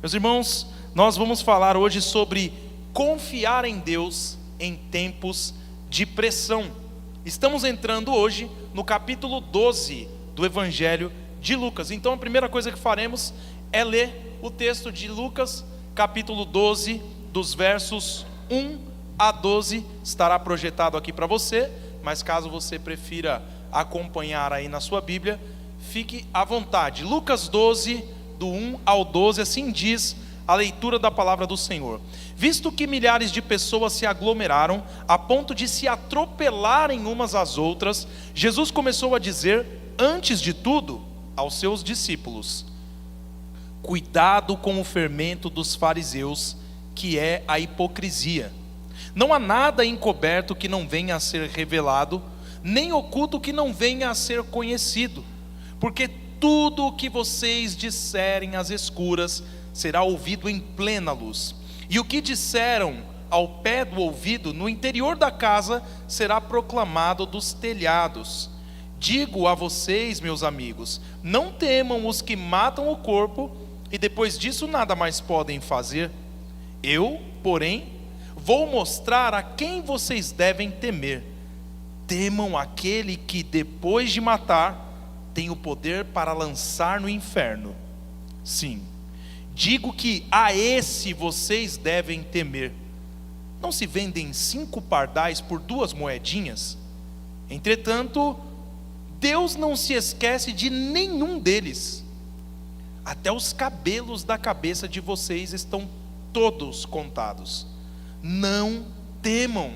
Meus irmãos, nós vamos falar hoje sobre confiar em Deus em tempos de pressão. Estamos entrando hoje no capítulo 12 do Evangelho de Lucas. Então a primeira coisa que faremos é ler o texto de Lucas, capítulo 12, dos versos 1 a 12. Estará projetado aqui para você, mas caso você prefira acompanhar aí na sua Bíblia, fique à vontade. Lucas 12, do 1 ao 12, assim diz a leitura da palavra do Senhor. Visto que milhares de pessoas se aglomeraram a ponto de se atropelarem umas às outras, Jesus começou a dizer, antes de tudo, aos seus discípulos: cuidado com o fermento dos fariseus, que é a hipocrisia. Não há nada encoberto que não venha a ser revelado, nem oculto que não venha a ser conhecido, porque tudo o que vocês disserem às escuras será ouvido em plena luz, e o que disseram ao pé do ouvido no interior da casa será proclamado dos telhados. Digo a vocês, meus amigos, não temam os que matam o corpo e depois disso nada mais podem fazer. Eu, porém, vou mostrar a quem vocês devem temer. Temam aquele que depois de matar tem o poder para lançar no inferno. Sim, digo que a esse vocês devem temer. Não se vendem 5 pardais por 2 moedinhas? Entretanto, Deus não se esquece de nenhum deles. Até os cabelos da cabeça de vocês estão todos contados. Não temam,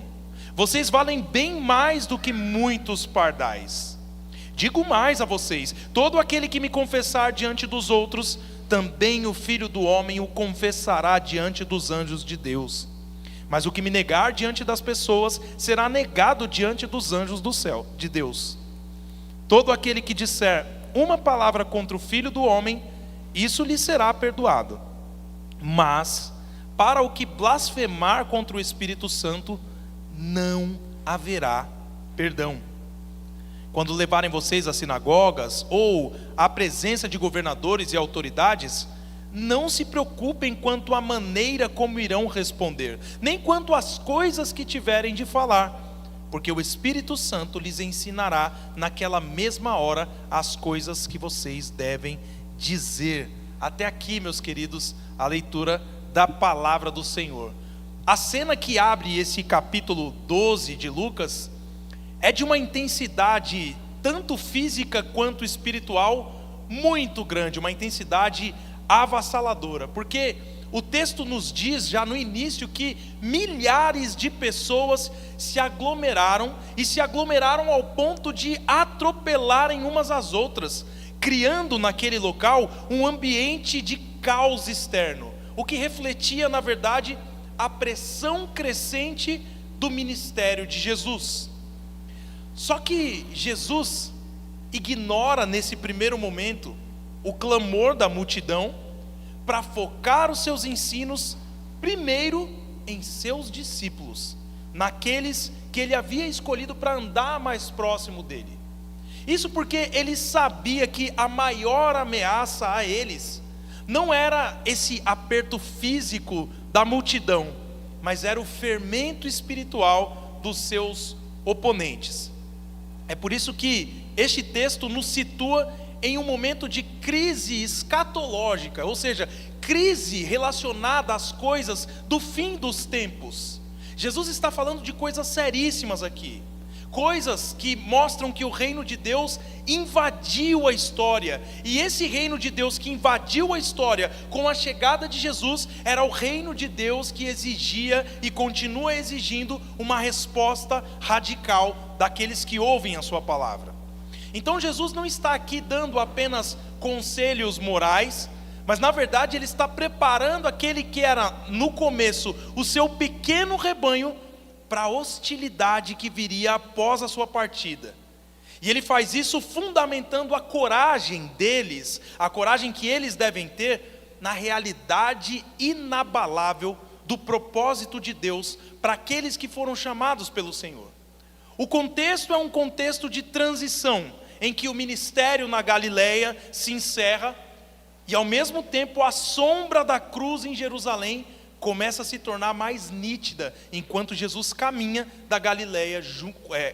vocês valem bem mais do que muitos pardais. Digo mais a vocês: todo aquele que me confessar diante dos outros, também o Filho do Homem o confessará diante dos anjos de Deus. Mas o que me negar diante das pessoas, será negado diante dos anjos do céu, de Deus. Todo aquele que disser uma palavra contra o Filho do Homem, isso lhe será perdoado. Mas, para o que blasfemar contra o Espírito Santo, não haverá perdão. Quando levarem vocês às sinagogas ou à presença de governadores e autoridades, não se preocupem quanto à maneira como irão responder, nem quanto às coisas que tiverem de falar, porque o Espírito Santo lhes ensinará naquela mesma hora as coisas que vocês devem dizer. Até aqui, meus queridos, a leitura da palavra do Senhor. A cena que abre esse capítulo 12 de Lucas é de uma intensidade tanto física quanto espiritual muito grande, uma intensidade avassaladora, porque o texto nos diz já no início que milhares de pessoas se aglomeraram, e se aglomeraram ao ponto de atropelarem umas às outras, criando naquele local um ambiente de caos externo, o que refletia na verdade a pressão crescente do ministério de Jesus. Só que Jesus ignora nesse primeiro momento o clamor da multidão para focar os seus ensinos primeiro em seus discípulos, naqueles que ele havia escolhido para andar mais próximo dele. Isso porque ele sabia que a maior ameaça a eles não era esse aperto físico da multidão, mas era o fermento espiritual dos seus oponentes. É por isso que este texto nos situa em um momento de crise escatológica, ou seja, crise relacionada às coisas do fim dos tempos. Jesus está falando de coisas seríssimas aqui, coisas que mostram que o reino de Deus invadiu a história, e esse reino de Deus que invadiu a história com a chegada de Jesus, era o reino de Deus que exigia e continua exigindo uma resposta radical daqueles que ouvem a sua palavra. Então Jesus não está aqui dando apenas conselhos morais, mas na verdade ele está preparando aquele que era no começo o seu pequeno rebanho para a hostilidade que viria após a sua partida. E ele faz isso fundamentando a coragem deles, a coragem que eles devem ter na realidade inabalável do propósito de Deus para aqueles que foram chamados pelo Senhor. O contexto é um contexto de transição, em que o ministério na Galileia se encerra, E ao mesmo tempo a sombra da cruz em Jerusalém começa a se tornar mais nítida, enquanto Jesus caminha da Galileia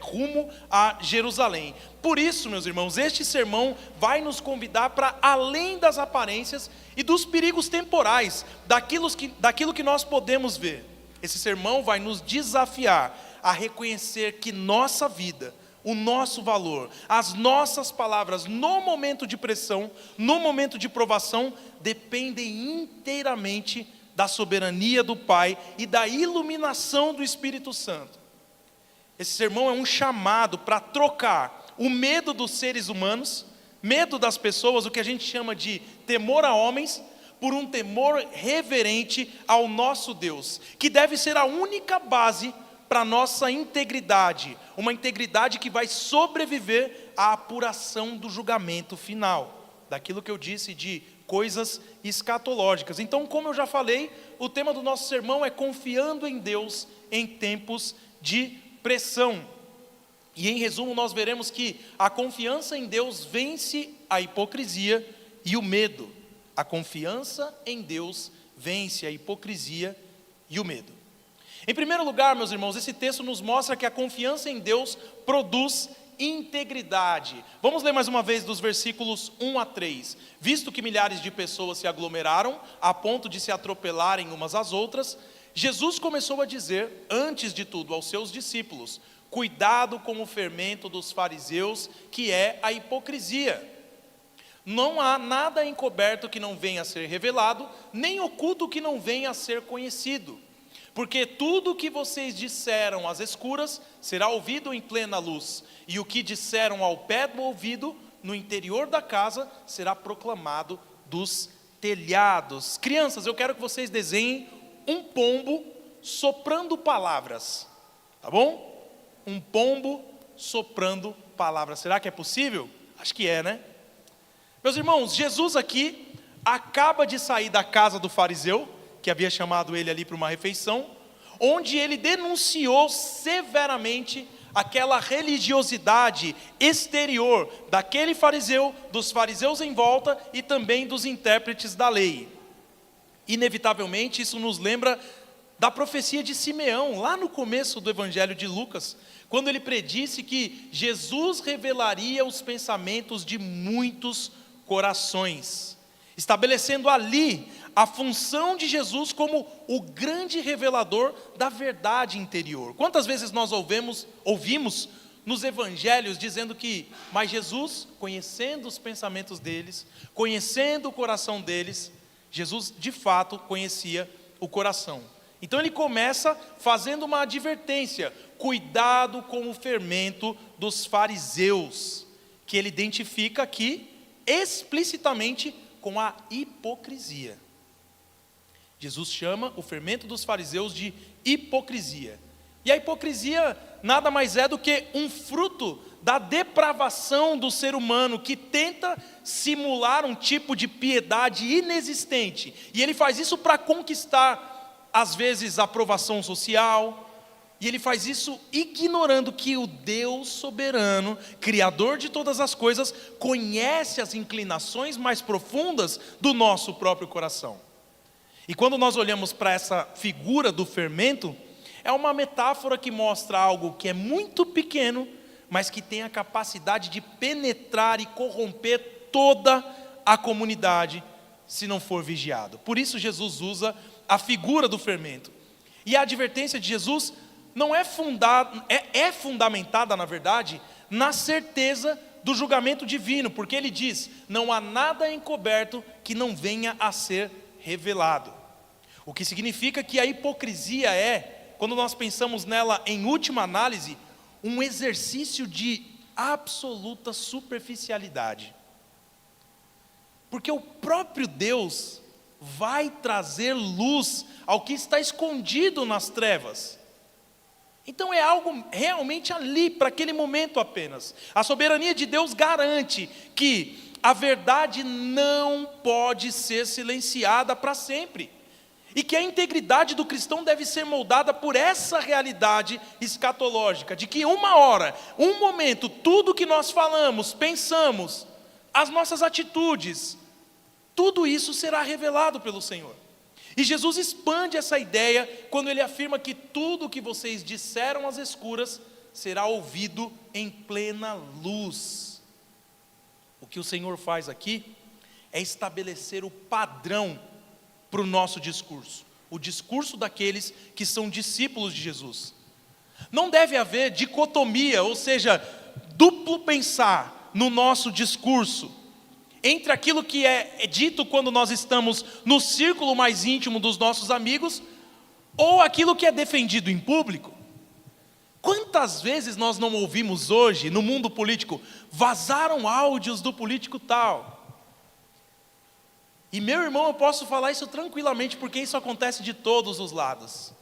rumo a Jerusalém. Por isso, meus irmãos, este sermão vai nos convidar para além das aparências e dos perigos temporais, daquilo que nós podemos ver. Esse sermão vai nos desafiar a reconhecer que nossa vida, o nosso valor, as nossas palavras no momento de pressão, no momento de provação, dependem inteiramente da soberania do Pai e da iluminação do Espírito Santo. Esse sermão é um chamado para trocar o medo dos seres humanos, medo das pessoas, o que a gente chama de temor a homens, por um temor reverente ao nosso Deus, que deve ser a única base para a nossa integridade, uma integridade que vai sobreviver à apuração do julgamento final, daquilo que eu disse de coisas escatológicas. Então, como eu já falei, o tema do nosso sermão é confiando em Deus em tempos de pressão. E em resumo nós veremos que a confiança em Deus vence a hipocrisia e o medo. A confiança em Deus vence a hipocrisia e o medo. Em primeiro lugar, meus irmãos, esse texto nos mostra que a confiança em Deus produz integridade. Vamos ler mais uma vez dos versículos 1 a 3. Visto que milhares de pessoas se aglomeraram a ponto de se atropelarem umas às outras, Jesus começou a dizer, antes de tudo, aos seus discípulos: cuidado com o fermento dos fariseus, que é a hipocrisia. Não há nada encoberto que não venha a ser revelado, nem oculto que não venha a ser conhecido. Porque tudo o que vocês disseram às escuras será ouvido em plena luz, e o que disseram ao pé do ouvido, no interior da casa, será proclamado dos telhados. Crianças, eu quero que vocês desenhem um pombo soprando palavras, tá bom? Um pombo soprando palavras. Será que é possível? Acho que é, né? Meus irmãos, Jesus aqui acaba de sair da casa do fariseu, que havia chamado ele ali para uma refeição, onde ele denunciou severamente aquela religiosidade exterior daquele fariseu, dos fariseus em volta e também dos intérpretes da lei. Inevitavelmente isso nos lembra da profecia de Simeão, lá no começo do Evangelho de Lucas, quando ele predisse que Jesus revelaria os pensamentos de muitos corações, estabelecendo ali a função de Jesus como o grande revelador da verdade interior. Quantas vezes nós ouvimos nos evangelhos dizendo que, mas Jesus, conhecendo os pensamentos deles, conhecendo o coração deles, Jesus de fato conhecia o coração. Então ele começa fazendo uma advertência: cuidado com o fermento dos fariseus, que ele identifica aqui explicitamente com a hipocrisia. Jesus chama o fermento dos fariseus de hipocrisia. E a hipocrisia nada mais é do que um fruto da depravação do ser humano, que tenta simular um tipo de piedade inexistente. E ele faz isso para conquistar, às vezes, aprovação social. E ele faz isso ignorando que o Deus soberano, Criador de todas as coisas, conhece as inclinações mais profundas do nosso próprio coração. E quando nós olhamos para essa figura do fermento, é uma metáfora que mostra algo que é muito pequeno, mas que tem a capacidade de penetrar e corromper toda a comunidade, se não for vigiado. Por isso Jesus usa a figura do fermento. E a advertência de Jesus não é fundamentada, na verdade, na certeza do julgamento divino, porque ele diz: não há nada encoberto que não venha a ser revelado. O que significa que a hipocrisia é, quando nós pensamos nela em última análise, um exercício de absoluta superficialidade. Porque o próprio Deus vai trazer luz ao que está escondido nas trevas. Então é algo realmente ali, para aquele momento apenas. A soberania de Deus garante que a verdade não pode ser silenciada para sempre. E que a integridade do cristão deve ser moldada por essa realidade escatológica, de que uma hora, um momento, tudo que nós falamos, pensamos, as nossas atitudes, tudo isso será revelado pelo Senhor. E Jesus expande essa ideia quando ele afirma que tudo o que vocês disseram às escuras será ouvido em plena luz. O que o Senhor faz aqui é estabelecer o padrão para o nosso discurso, o discurso daqueles que são discípulos de Jesus. Não deve haver dicotomia, ou seja, duplo pensar no nosso discurso, entre aquilo que é dito quando nós estamos no círculo mais íntimo dos nossos amigos, ou aquilo que é defendido em público. Quantas vezes nós não ouvimos hoje, no mundo político, vazaram áudios do político tal? E meu irmão, eu posso falar isso tranquilamente, porque isso acontece de todos os lados.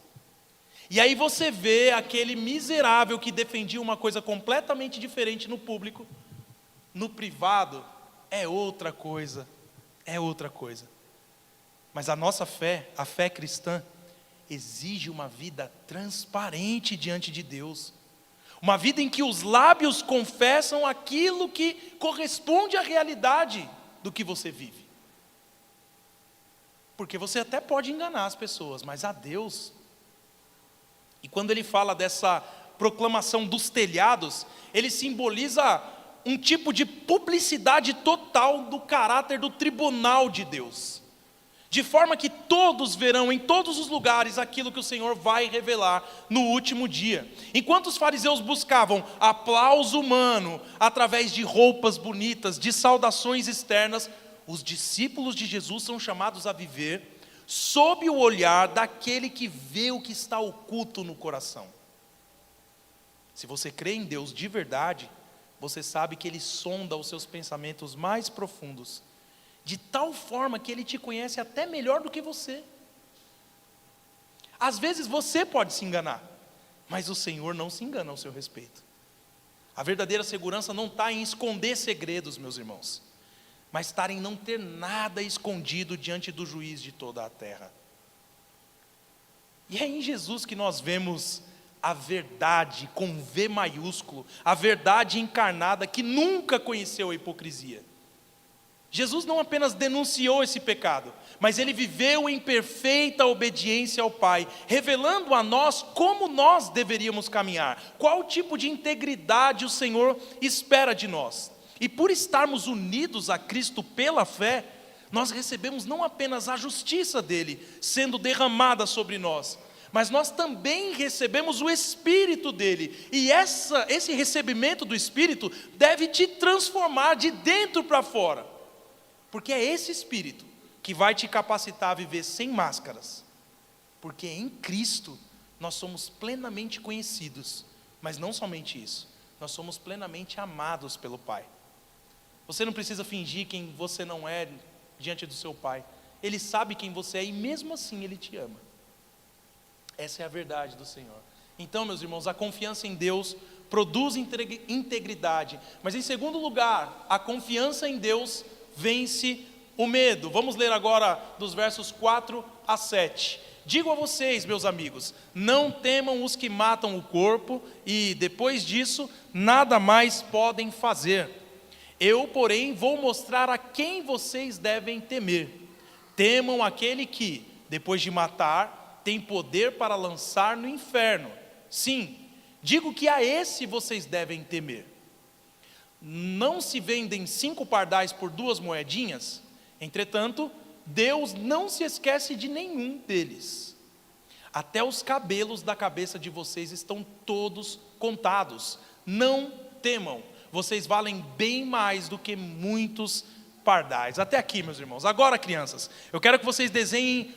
E aí você vê aquele miserável que defendia uma coisa completamente diferente no público, no privado, é outra coisa, é outra coisa. Mas a nossa fé, a fé cristã, exige uma vida transparente diante de Deus. Uma vida em que os lábios confessam aquilo que corresponde à realidade do que você vive. Porque você até pode enganar as pessoas, mas a Deus. E quando ele fala dessa proclamação dos telhados, ele simboliza um tipo de publicidade total do caráter do tribunal de Deus. De forma que todos verão em todos os lugares aquilo que o Senhor vai revelar no último dia. Enquanto os fariseus buscavam aplauso humano através de roupas bonitas, de saudações externas, os discípulos de Jesus são chamados a viver sob o olhar daquele que vê o que está oculto no coração. Se você crê em Deus de verdade, você sabe que Ele sonda os seus pensamentos mais profundos, de tal forma que Ele te conhece até melhor do que você. Às vezes você pode se enganar, mas o Senhor não se engana ao seu respeito. A verdadeira segurança não está em esconder segredos, meus irmãos, mas estar em não ter nada escondido diante do juiz de toda a terra. E é em Jesus que nós vemos a verdade com V maiúsculo, a verdade encarnada que nunca conheceu a hipocrisia. Jesus não apenas denunciou esse pecado, mas Ele viveu em perfeita obediência ao Pai, revelando a nós como nós deveríamos caminhar, qual tipo de integridade o Senhor espera de nós. E por estarmos unidos a Cristo pela fé, nós recebemos não apenas a justiça dEle sendo derramada sobre nós, mas nós também recebemos o Espírito dEle. E esse recebimento do Espírito deve te transformar de dentro para fora, porque é esse Espírito que vai te capacitar a viver sem máscaras, porque em Cristo nós somos plenamente conhecidos, mas não somente isso, nós somos plenamente amados pelo Pai. Você não precisa fingir quem você não é diante do seu Pai. Ele sabe quem você é e mesmo assim Ele te ama. Essa é a verdade do Senhor. Então, meus irmãos, a confiança em Deus produz integridade. Mas em segundo lugar, a confiança em Deus vence o medo. Vamos ler agora dos versos 4 a 7. Digo a vocês, meus amigos, não temam os que matam o corpo e depois disso nada mais podem fazer. Eu, porém, vou mostrar a quem vocês devem temer. Temam aquele que, depois de matar, tem poder para lançar no inferno. Sim, digo que a esse vocês devem temer. Não se vendem 5 pardais por 2 moedinhas? Entretanto, Deus não se esquece de nenhum deles. Até os cabelos da cabeça de vocês estão todos contados. Não temam. Vocês valem bem mais do que muitos pardais. Até aqui, meus irmãos. Agora, crianças, eu quero que vocês desenhem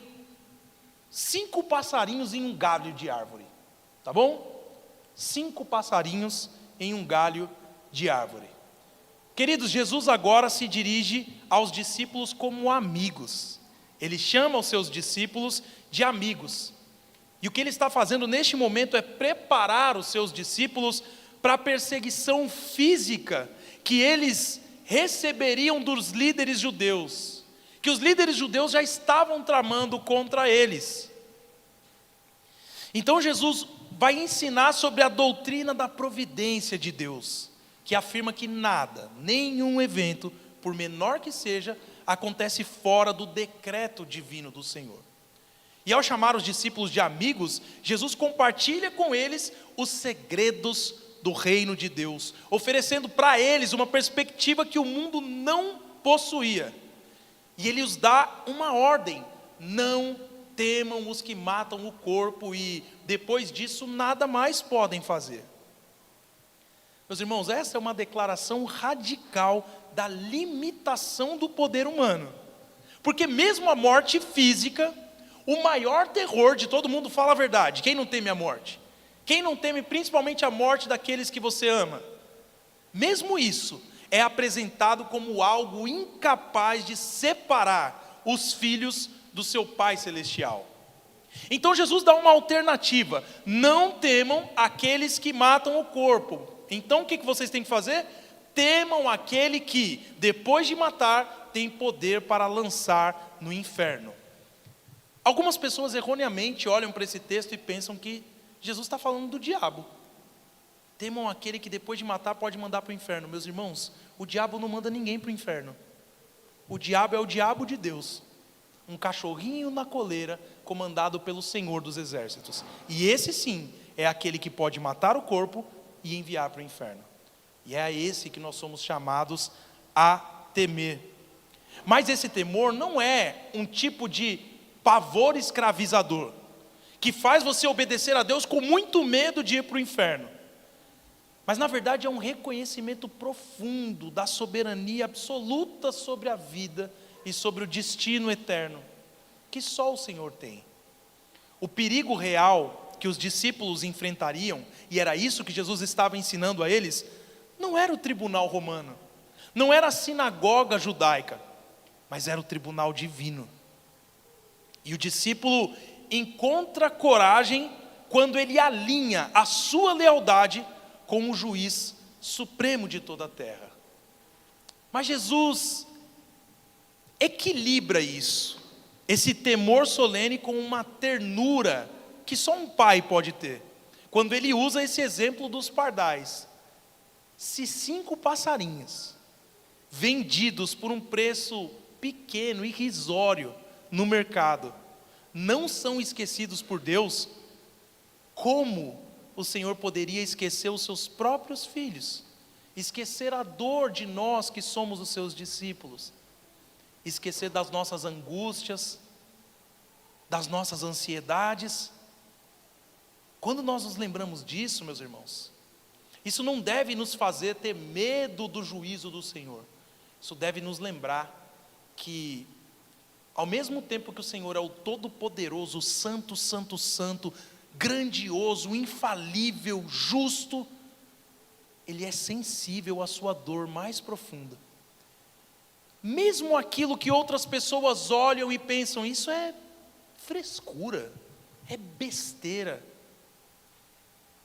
5 passarinhos em um galho de árvore. Tá bom? 5 passarinhos em um galho de árvore. Queridos, Jesus agora se dirige aos discípulos como amigos. Ele chama os seus discípulos de amigos. E o que Ele está fazendo neste momento é preparar os seus discípulos para a perseguição física que eles receberiam dos líderes judeus, que os líderes judeus já estavam tramando contra eles. Então Jesus vai ensinar sobre a doutrina da providência de Deus, que afirma que nada, nenhum evento, por menor que seja, acontece fora do decreto divino do Senhor. E ao chamar os discípulos de amigos, Jesus compartilha com eles os segredos do reino de Deus, oferecendo para eles uma perspectiva que o mundo não possuía. E ele os dá uma ordem: não temam os que matam o corpo e depois disso nada mais podem fazer. Meus irmãos, essa é uma declaração radical da limitação do poder humano. Porque mesmo a morte física, o maior terror de todo mundo, fala a verdade, quem não teme a morte? Quem não teme principalmente a morte daqueles que você ama? Mesmo isso é apresentado como algo incapaz de separar os filhos do seu Pai Celestial. Então Jesus dá uma alternativa: não temam aqueles que matam o corpo. Então o que vocês têm que fazer? Temam aquele que, depois de matar, tem poder para lançar no inferno. Algumas pessoas erroneamente olham para esse texto e pensam que Jesus está falando do diabo. Temam aquele que depois de matar pode mandar para o inferno. Meus irmãos, o diabo não manda ninguém para o inferno. O diabo é o diabo de Deus, um cachorrinho na coleira comandado pelo Senhor dos Exércitos. E esse sim é aquele que pode matar o corpo e enviar para o inferno. E é a esse que nós somos chamados a temer. Mas esse temor não é um tipo de pavor escravizador, que faz você obedecer a Deus com muito medo de ir para o inferno. Mas na verdade é um reconhecimento profundo da soberania absoluta sobre a vida e sobre o destino eterno, que só o Senhor tem. O perigo real que os discípulos enfrentariam, e era isso que Jesus estava ensinando a eles, não era o tribunal romano, não era a sinagoga judaica, mas era o tribunal divino. E o discípulo encontra coragem quando ele alinha a sua lealdade com o juiz supremo de toda a terra. Mas Jesus equilibra isso, esse temor solene, com uma ternura que só um pai pode ter, quando ele usa esse exemplo dos pardais. Se 5 passarinhos, vendidos por um preço pequeno, irrisório no mercado, não são esquecidos por Deus, como o Senhor poderia esquecer os seus próprios filhos? Esquecer a dor de nós que somos os seus discípulos? Esquecer das nossas angústias, das nossas ansiedades? Quando nós nos lembramos disso, meus irmãos, isso não deve nos fazer ter medo do juízo do Senhor. Isso deve nos lembrar que, ao mesmo tempo que o Senhor é o Todo-Poderoso, o Santo, Santo, Santo, grandioso, infalível, justo, Ele é sensível à sua dor mais profunda. Mesmo aquilo que outras pessoas olham e pensam, isso é frescura, é besteira,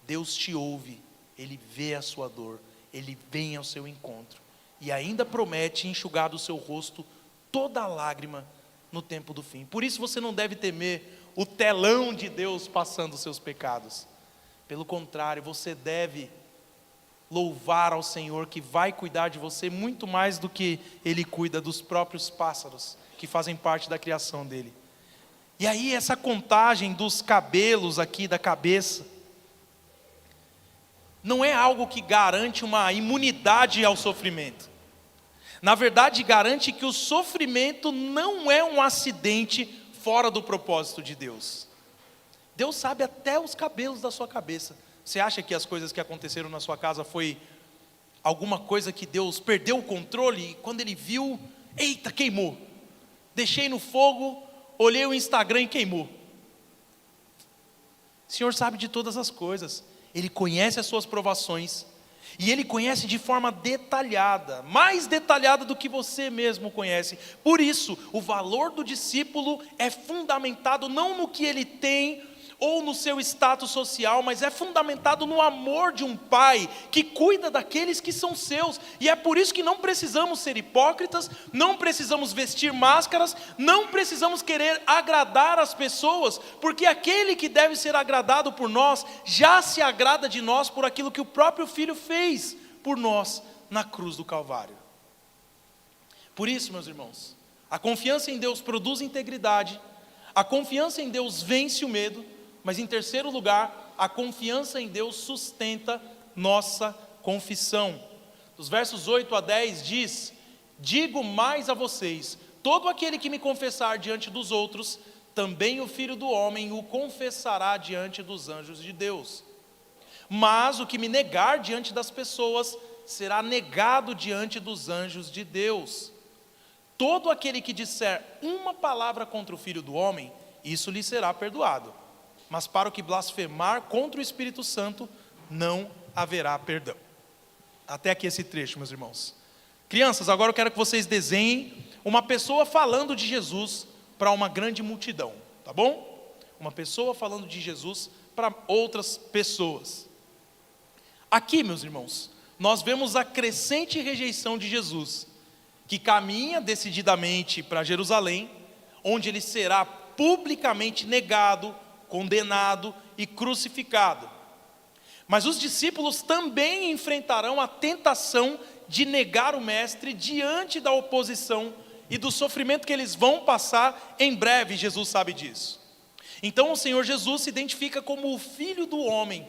Deus te ouve, Ele vê a sua dor, Ele vem ao seu encontro, e ainda promete enxugar do seu rosto toda a lágrima no tempo do fim. Por isso você não deve temer o telão de Deus passando os seus pecados. Pelo contrário, você deve louvar ao Senhor, que vai cuidar de você muito mais do que Ele cuida dos próprios pássaros que fazem parte da criação dele. E aí essa contagem dos cabelos aqui da cabeça não é algo que garante uma imunidade ao sofrimento. Na verdade, garante que o sofrimento não é um acidente fora do propósito de Deus. Deus sabe até os cabelos da sua cabeça. Você acha que as coisas que aconteceram na sua casa foi alguma coisa que Deus perdeu o controle e quando Ele viu, eita, queimou. Deixei no fogo, olhei o Instagram e queimou. O Senhor sabe de todas as coisas. Ele conhece as suas provações. E Ele conhece de forma detalhada, mais detalhada do que você mesmo conhece. Por isso, o valor do discípulo é fundamentado não no que ele tem ou no seu status social, mas é fundamentado no amor de um pai que cuida daqueles que são seus. E é por isso que não precisamos ser hipócritas, não precisamos vestir máscaras, não precisamos querer agradar as pessoas, porque aquele que deve ser agradado por nós, já se agrada de nós por aquilo que o próprio Filho fez por nós na cruz do Calvário. Por isso, meus irmãos, A confiança em Deus produz integridade, a confiança em Deus vence o medo, mas em terceiro lugar, a confiança em Deus sustenta nossa confissão. Dos versos 8 a 10 diz: digo mais a vocês, todo aquele que me confessar diante dos outros, também o Filho do Homem o confessará diante dos anjos de Deus. Mas o que me negar diante das pessoas, será negado diante dos anjos de Deus. Todo aquele que disser uma palavra contra o Filho do Homem, isso lhe será perdoado. Mas para o que blasfemar contra o Espírito Santo, não haverá perdão. Até aqui esse trecho, meus irmãos. Crianças, agora eu quero que vocês desenhem uma pessoa falando de Jesus para uma grande multidão, tá bom? Uma pessoa falando de Jesus para outras pessoas. Aqui, meus irmãos, nós vemos a crescente rejeição de Jesus, que caminha decididamente para Jerusalém, onde ele será publicamente negado, condenado e crucificado. Mas os discípulos também enfrentarão a tentação de negar o Mestre diante da oposição e do sofrimento que eles vão passar em breve. Jesus sabe disso. Então o Senhor Jesus se identifica como o Filho do Homem,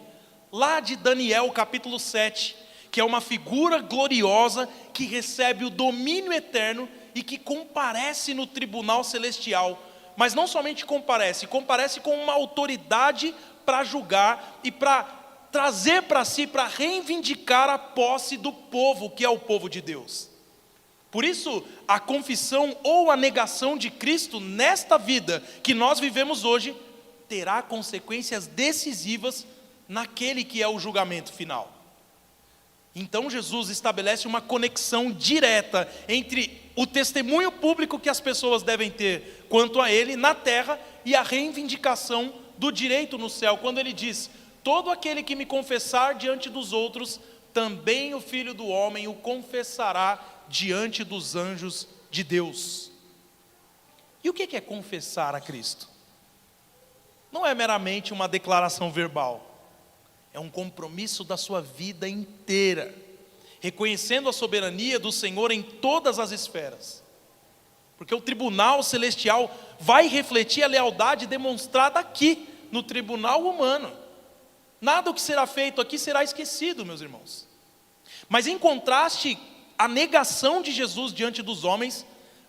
lá de Daniel capítulo 7, que é uma figura gloriosa que recebe o domínio eterno e que comparece no tribunal celestial. Mas não somente comparece com uma autoridade para julgar e para trazer para si, para reivindicar a posse do povo, que é o povo de Deus. Por isso, a confissão ou a negação de Cristo nesta vida que nós vivemos hoje, terá consequências decisivas naquele que é o julgamento final. Então Jesus estabelece uma conexão direta entre o testemunho público que as pessoas devem ter quanto a Ele na terra e a reivindicação do direito no céu, quando Ele diz: todo aquele que me confessar diante dos outros, também o Filho do Homem o confessará diante dos anjos de Deus. E o que é confessar a Cristo? Não é meramente uma declaração verbal, é um compromisso da sua vida inteira, reconhecendo a soberania do Senhor em todas as esferas, porque o tribunal celestial vai refletir a lealdade demonstrada aqui, no tribunal humano. Nada do que será feito aqui será esquecido, meus irmãos. Mas em contraste, a negação de Jesus diante dos homens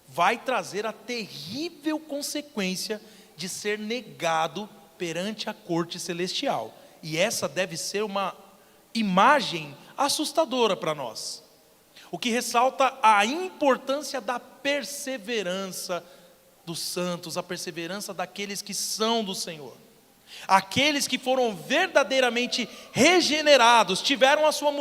vai trazer a terrível consequência de ser negado perante a corte celestial. E essa deve ser uma imagem assustadora para nós. O que ressalta a importância da perseverança dos santos, a perseverança daqueles que são do Senhor. Aqueles que foram verdadeiramente regenerados, tiveram a sua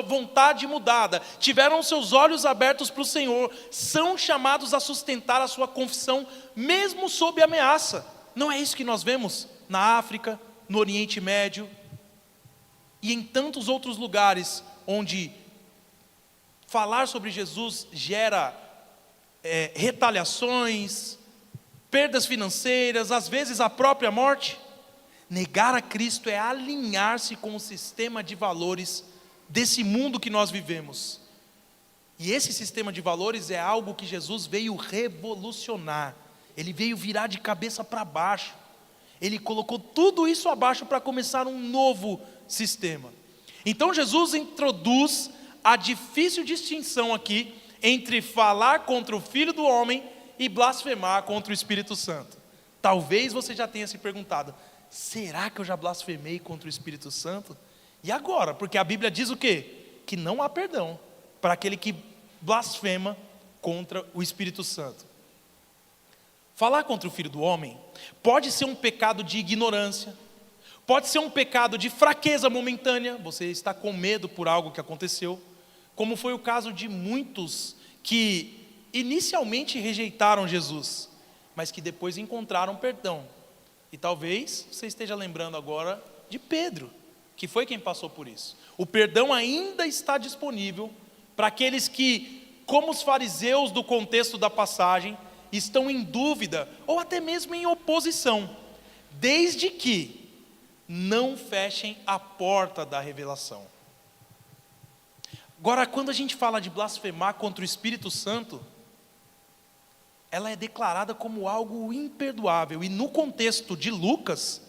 vontade mudada, tiveram seus olhos abertos para o Senhor, são chamados a sustentar a sua confissão, mesmo sob ameaça. Não é isso que nós vemos na África, no Oriente Médio e em tantos outros lugares, onde falar sobre Jesus gera retaliações, perdas financeiras, às vezes a própria morte. Negar a Cristo é alinhar-se com o sistema de valores desse mundo que nós vivemos. E esse sistema de valores é algo que Jesus veio revolucionar. Ele veio virar de cabeça para baixo. Ele colocou tudo isso abaixo para começar um novo sistema. Então Jesus introduz a difícil distinção aqui entre falar contra o Filho do Homem e blasfemar contra o Espírito Santo. Talvez você já tenha se perguntado: será que eu já blasfemei contra o Espírito Santo? E agora? Porque a Bíblia diz o quê? Que não há perdão para aquele que blasfema contra o Espírito Santo. Falar contra o Filho do Homem pode ser um pecado de ignorância, pode ser um pecado de fraqueza momentânea, você está com medo por algo que aconteceu, como foi o caso de muitos que inicialmente rejeitaram Jesus, mas que depois encontraram perdão. E talvez você esteja lembrando agora de Pedro, que foi quem passou por isso. O perdão ainda está disponível para aqueles que, como os fariseus do contexto da passagem, estão em dúvida ou até mesmo em oposição, desde que não fechem a porta da revelação. Agora, quando a gente fala de blasfemar contra o Espírito Santo, ela é declarada como algo imperdoável. E no contexto de Lucas,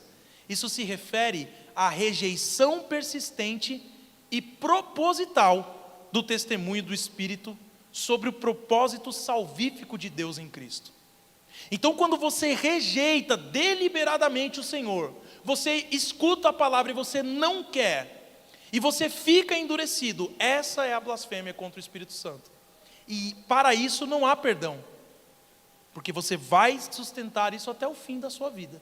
isso se refere à rejeição persistente e proposital do testemunho do Espírito sobre o propósito salvífico de Deus em Cristo. Então, quando você rejeita deliberadamente o Senhor, você escuta a palavra e você não quer, e você fica endurecido, essa é a blasfêmia contra o Espírito Santo. E para isso não há perdão, porque você vai sustentar isso até o fim da sua vida.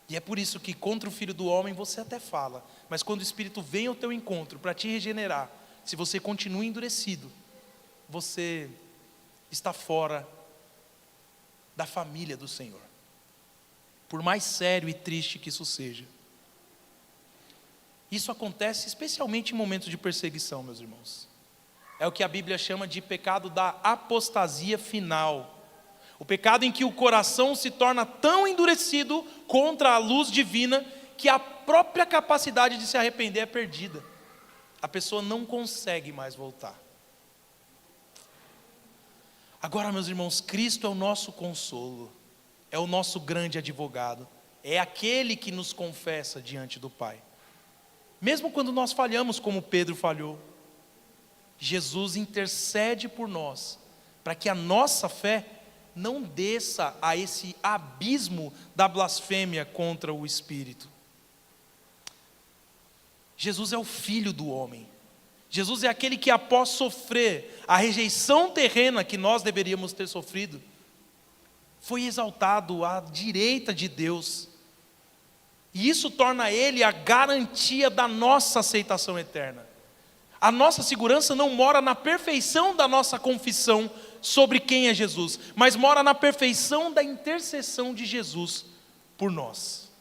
E é por isso que contra o Filho do Homem você até fala, mas quando o Espírito vem ao teu encontro para te regenerar, se você continua endurecido, você está fora da família do Senhor, por mais sério e triste que isso seja. Isso acontece especialmente em momentos de perseguição, meus irmãos. É o que a Bíblia chama de pecado da apostasia final. O pecado em que o coração se torna tão endurecido contra a luz divina que a própria capacidade de se arrepender é perdida. A pessoa não consegue mais voltar. Agora, meus irmãos, Cristo é o nosso consolo, é o nosso grande advogado, é aquele que nos confessa diante do Pai. Mesmo quando nós falhamos, como Pedro falhou, Jesus intercede por nós, para que a nossa fé não desça a esse abismo da blasfêmia contra o Espírito. Jesus é o Filho do homem. Jesus é aquele que, após sofrer a rejeição terrena que nós deveríamos ter sofrido, foi exaltado à direita de Deus. E isso torna ele a garantia da nossa aceitação eterna. A nossa segurança não mora na perfeição da nossa confissão sobre quem é Jesus, mas mora na perfeição da intercessão de Jesus por nós.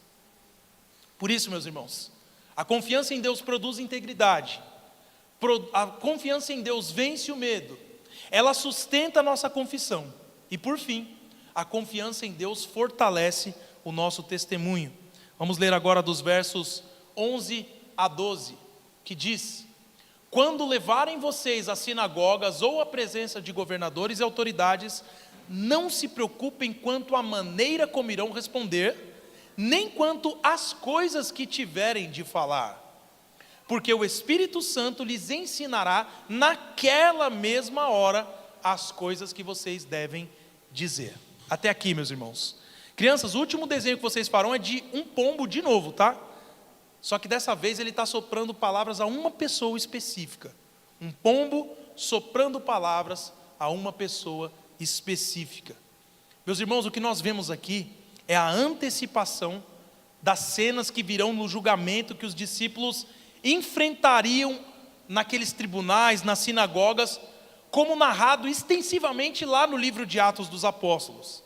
Por isso, meus irmãos, a confiança em Deus produz integridade. A confiança em Deus vence o medo. Ela sustenta a nossa confissão. E por fim, a confiança em Deus fortalece o nosso testemunho. Vamos ler agora dos versos 11 a 12, que diz: quando levarem vocês às sinagogas ou à presença de governadores e autoridades, não se preocupem quanto à maneira como irão responder, nem quanto às coisas que tiverem de falar, porque o Espírito Santo lhes ensinará naquela mesma hora as coisas que vocês devem dizer. Até aqui, meus irmãos. Crianças, o último desenho que vocês farão é de um pombo de novo, tá? Só que dessa vez ele está soprando palavras a uma pessoa específica. Um pombo soprando palavras a uma pessoa específica. Meus irmãos, o que nós vemos aqui é a antecipação das cenas que virão no julgamento que os discípulos enfrentariam naqueles tribunais, nas sinagogas, como narrado extensivamente lá no livro de Atos dos Apóstolos.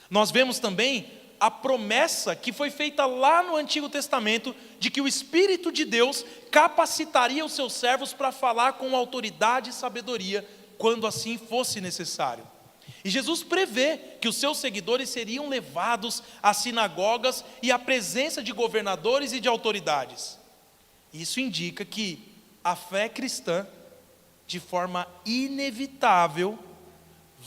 Nós vemos também a promessa que foi feita lá no Antigo Testamento, de que o Espírito de Deus capacitaria os seus servos para falar com autoridade e sabedoria, quando assim fosse necessário. E Jesus prevê que os seus seguidores seriam levados às sinagogas e à presença de governadores e de autoridades. Isso indica que a fé cristã, de forma inevitável,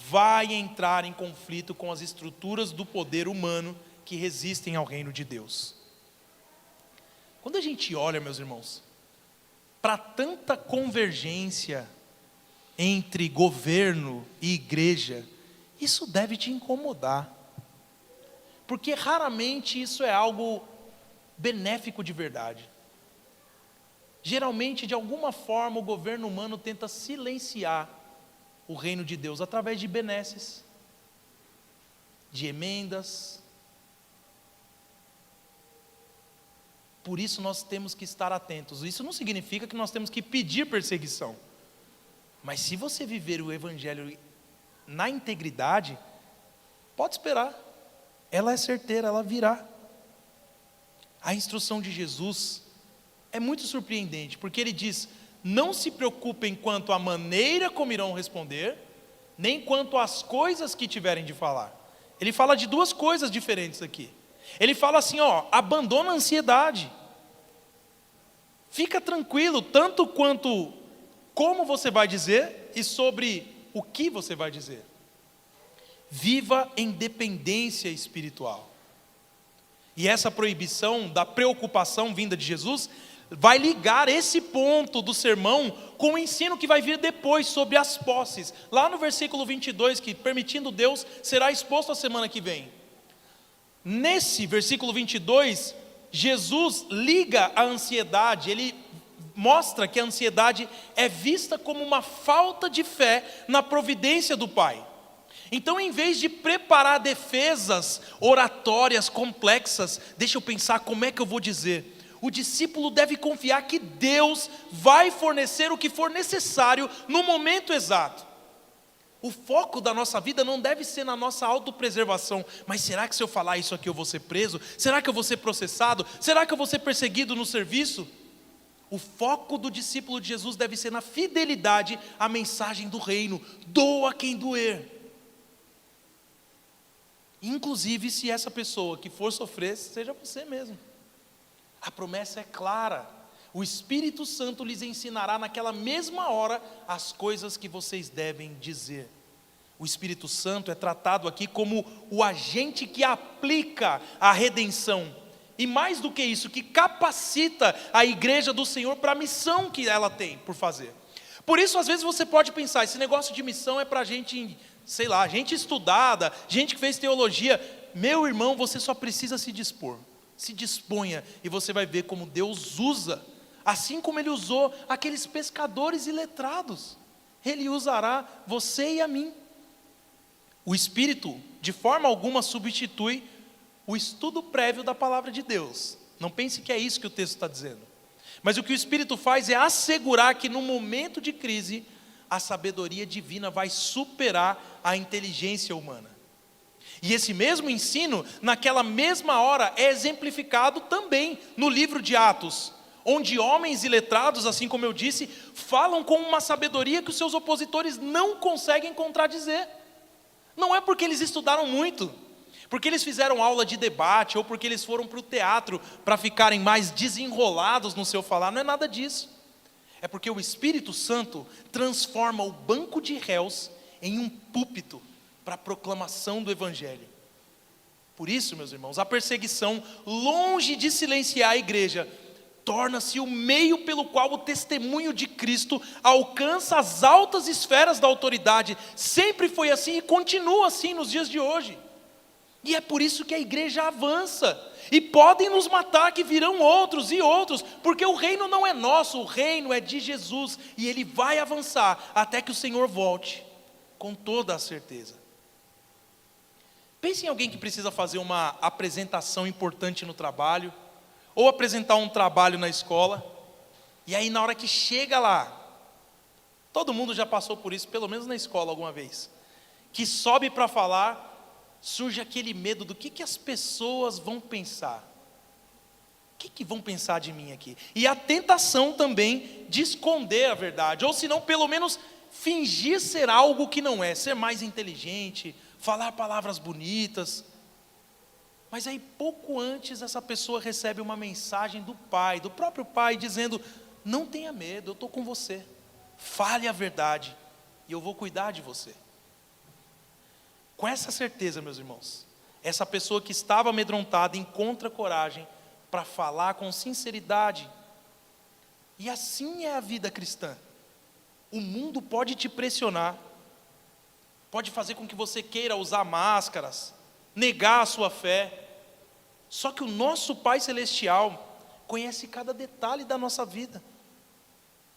vai entrar em conflito com as estruturas do poder humano que resistem ao reino de Deus. Quando a gente olha, meus irmãos, para tanta convergência entre governo e igreja, isso deve te incomodar, porque raramente isso é algo benéfico de verdade. Geralmente, de alguma forma, o governo humano tenta silenciar o reino de Deus através de benesses, de emendas. Por isso nós temos que estar atentos. Isso não significa que nós temos que pedir perseguição. Mas se você viver o evangelho na integridade, pode esperar. Ela é certeira, ela virá. A instrução de Jesus é muito surpreendente, porque ele diz: não se preocupem quanto à maneira como irão responder, nem quanto às coisas que tiverem de falar. Ele fala de duas coisas diferentes aqui. Ele fala assim, abandona a ansiedade. Fica tranquilo, tanto quanto como você vai dizer e sobre o que você vai dizer. Viva em dependência espiritual. E essa proibição da preocupação vinda de Jesus vai ligar esse ponto do sermão com o ensino que vai vir depois sobre as posses. Lá no versículo 22, que permitindo Deus, será exposto a semana que vem. Nesse versículo 22, Jesus liga a ansiedade, ele mostra que a ansiedade é vista como uma falta de fé na providência do Pai. Então, em vez de preparar defesas oratórias complexas, deixa eu pensar como é que eu vou dizer. O discípulo deve confiar que Deus vai fornecer o que for necessário no momento exato. O foco da nossa vida não deve ser na nossa autopreservação. Mas será que se eu falar isso aqui eu vou ser preso? Será que eu vou ser processado? Será que eu vou ser perseguido no serviço? O foco do discípulo de Jesus deve ser na fidelidade à mensagem do reino. Doa quem doer. Inclusive se essa pessoa que for sofrer, seja você mesmo. A promessa é clara. O Espírito Santo lhes ensinará naquela mesma hora as coisas que vocês devem dizer. O Espírito Santo é tratado aqui como o agente que aplica a redenção. E mais do que isso, que capacita a igreja do Senhor para a missão que ela tem por fazer. Por isso, às vezes você pode pensar, esse negócio de missão é para gente, sei lá, gente estudada, gente que fez teologia. Meu irmão, você só precisa se dispor. Se disponha e você vai ver como Deus usa, assim como Ele usou aqueles pescadores iletrados. Ele usará você e a mim. O Espírito, de forma alguma, substitui o estudo prévio da palavra de Deus. Não pense que é isso que o texto está dizendo. Mas o que o Espírito faz é assegurar que no momento de crise, a sabedoria divina vai superar a inteligência humana. E esse mesmo ensino, naquela mesma hora, é exemplificado também no livro de Atos, onde homens iletrados, assim como eu disse, falam com uma sabedoria que os seus opositores não conseguem contradizer. Não é porque eles estudaram muito, porque eles fizeram aula de debate, ou porque eles foram para o teatro para ficarem mais desenrolados no seu falar, não é nada disso. É porque o Espírito Santo transforma o banco de réus em um púlpito para a proclamação do Evangelho. Por isso, meus irmãos, a perseguição, longe de silenciar a igreja, torna-se o meio pelo qual o testemunho de Cristo alcança as altas esferas da autoridade. Sempre foi assim e continua assim nos dias de hoje. E é por isso que a igreja avança. E podem nos matar que virão outros e outros, porque o reino não é nosso, o reino é de Jesus. E ele vai avançar até que o Senhor volte, com toda a certeza. Pense em alguém que precisa fazer uma apresentação importante no trabalho, ou apresentar um trabalho na escola, e aí na hora que chega lá, todo mundo já passou por isso, pelo menos na escola alguma vez, que sobe para falar, surge aquele medo do que as pessoas vão pensar. O que vão pensar de mim aqui? E a tentação também de esconder a verdade, ou se não, pelo menos fingir ser algo que não é, ser mais inteligente, falar palavras bonitas. Mas aí pouco antes essa pessoa recebe uma mensagem do pai, do próprio pai, dizendo: não tenha medo, eu estou com você, fale a verdade e eu vou cuidar de você. Com essa certeza, meus irmãos, essa pessoa que estava amedrontada encontra coragem para falar com sinceridade. E assim é a vida cristã. O mundo pode te pressionar, pode fazer com que você queira usar máscaras, negar a sua fé. Só que o nosso Pai Celestial conhece cada detalhe da nossa vida.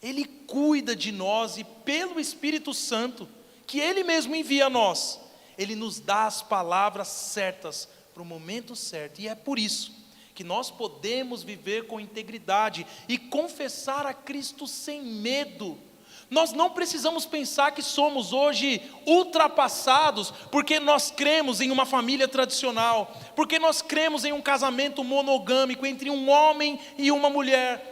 Ele cuida de nós e pelo Espírito Santo, que Ele mesmo envia a nós, Ele nos dá as palavras certas para o momento certo. E é por isso que nós podemos viver com integridade e confessar a Cristo sem medo. Nós não precisamos pensar que somos hoje ultrapassados porque nós cremos em uma família tradicional, porque nós cremos em um casamento monogâmico entre um homem e uma mulher.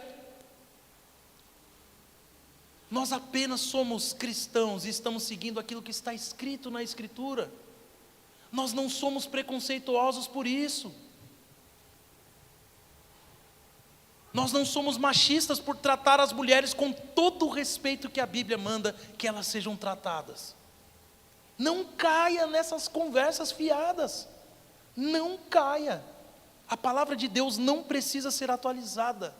Nós apenas somos cristãos e estamos seguindo aquilo que está escrito na Escritura. Nós não somos preconceituosos por isso. Nós não somos machistas por tratar as mulheres com todo o respeito que a Bíblia manda que elas sejam tratadas. Não caia nessas conversas fiadas. Não caia. A palavra de Deus não precisa ser atualizada.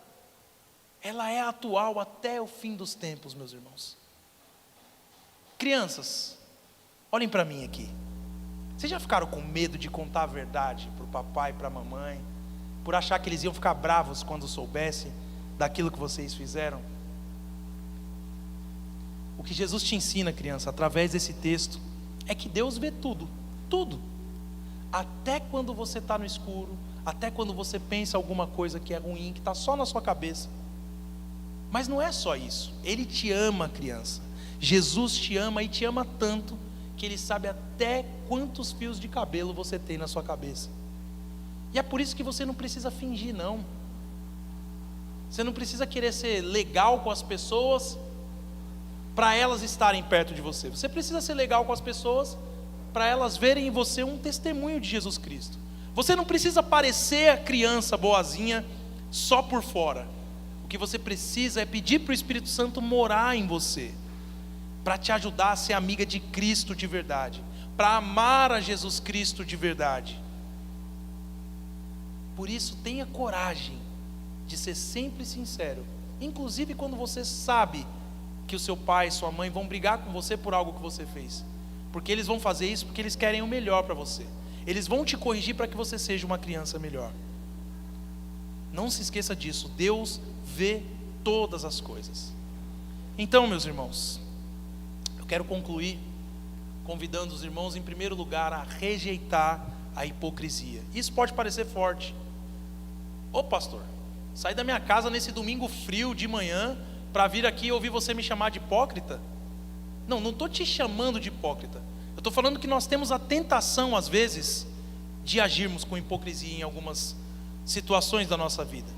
Ela é atual até o fim dos tempos, meus irmãos. Crianças, olhem para mim aqui. Vocês já ficaram com medo de contar a verdade para o papai e para a mamãe? Por achar que eles iam ficar bravos quando soubessem daquilo que vocês fizeram? O que Jesus te ensina, criança, através desse texto, é que Deus vê tudo, tudo. Até quando você está no escuro, até quando você pensa alguma coisa que é ruim, que está só na sua cabeça. Mas não é só isso. Ele te ama, criança. Jesus te ama e te ama tanto que Ele sabe até quantos fios de cabelo você tem na sua cabeça. E é por isso que você não precisa fingir, não. Você não precisa querer ser legal com as pessoas para elas estarem perto de você. Você precisa ser legal com as pessoas para elas verem em você um testemunho de Jesus Cristo. Você não precisa parecer a criança boazinha só por fora. O que você precisa é pedir para o Espírito Santo morar em você, para te ajudar a ser amiga de Cristo de verdade, para amar a Jesus Cristo de verdade. Por isso, tenha coragem de ser sempre sincero, inclusive quando você sabe que o seu pai e sua mãe vão brigar com você por algo que você fez, porque eles vão fazer isso porque eles querem o melhor para você. Eles vão te corrigir para que você seja uma criança melhor. Não se esqueça disso. Deus vê todas as coisas. Então, meus irmãos, eu quero concluir convidando os irmãos, em primeiro lugar, a rejeitar a hipocrisia. Isso pode parecer forte. Ô pastor, saí da minha casa nesse domingo frio de manhã para vir aqui e ouvir você me chamar de hipócrita? Não estou te chamando de hipócrita. Eu estou falando que nós temos a tentação, às vezes, de agirmos com hipocrisia em algumas situações da nossa vida.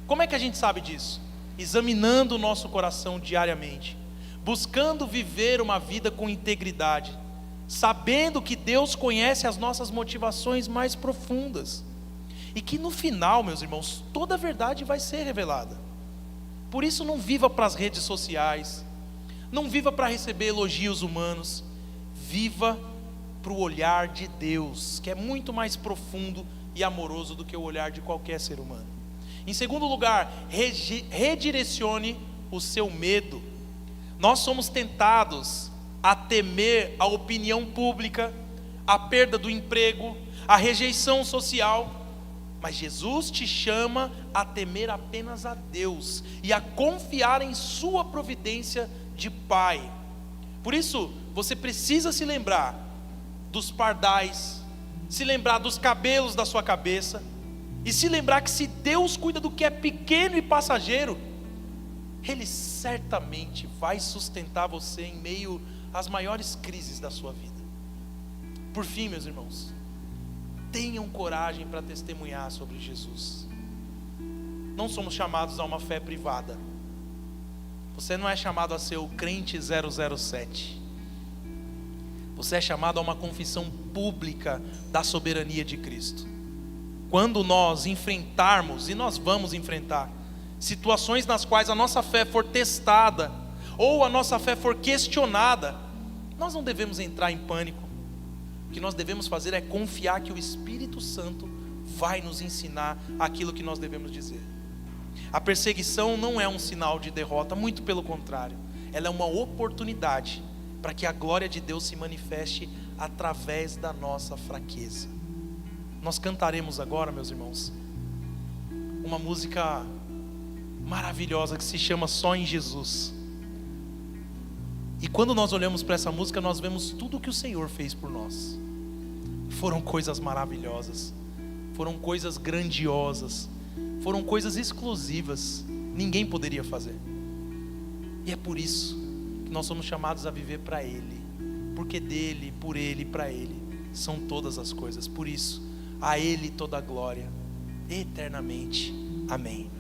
Como é que a gente sabe disso? Examinando o nosso coração diariamente, buscando viver uma vida com integridade, sabendo que Deus conhece as nossas motivações mais profundas, e que no final, meus irmãos, toda a verdade vai ser revelada. Por isso, não viva para as redes sociais, não viva para receber elogios humanos, viva para o olhar de Deus, que é muito mais profundo e amoroso do que o olhar de qualquer ser humano. Em segundo lugar, redirecione o seu medo. Nós somos tentados a temer a opinião pública, a perda do emprego, a rejeição social, mas Jesus te chama a temer apenas a Deus e a confiar em sua providência de Pai. Por isso, você precisa se lembrar dos pardais, se lembrar dos cabelos da sua cabeça, e se lembrar que se Deus cuida do que é pequeno e passageiro, Ele certamente vai sustentar você em meio às maiores crises da sua vida. Por fim, meus irmãos, tenham coragem para testemunhar sobre Jesus. Não somos chamados a uma fé privada. Você não é chamado a ser o crente 007. Você é chamado a uma confissão pública da soberania de Cristo. Quando nós enfrentarmos, e nós vamos enfrentar, situações nas quais a nossa fé for testada, ou a nossa fé for questionada, nós não devemos entrar em pânico. O que nós devemos fazer é confiar que o Espírito Santo vai nos ensinar aquilo que nós devemos dizer. A perseguição não é um sinal de derrota, muito pelo contrário, ela é uma oportunidade para que a glória de Deus se manifeste através da nossa fraqueza. Nós cantaremos agora, meus irmãos, uma música maravilhosa que se chama Só em Jesus. E quando nós olhamos para essa música, nós vemos tudo o que o Senhor fez por nós. Foram coisas maravilhosas, foram coisas grandiosas, foram coisas exclusivas, ninguém poderia fazer. E é por isso que nós somos chamados a viver para Ele, porque dele, por Ele e para Ele são todas as coisas. Por isso, a Ele toda a glória, eternamente. Amém.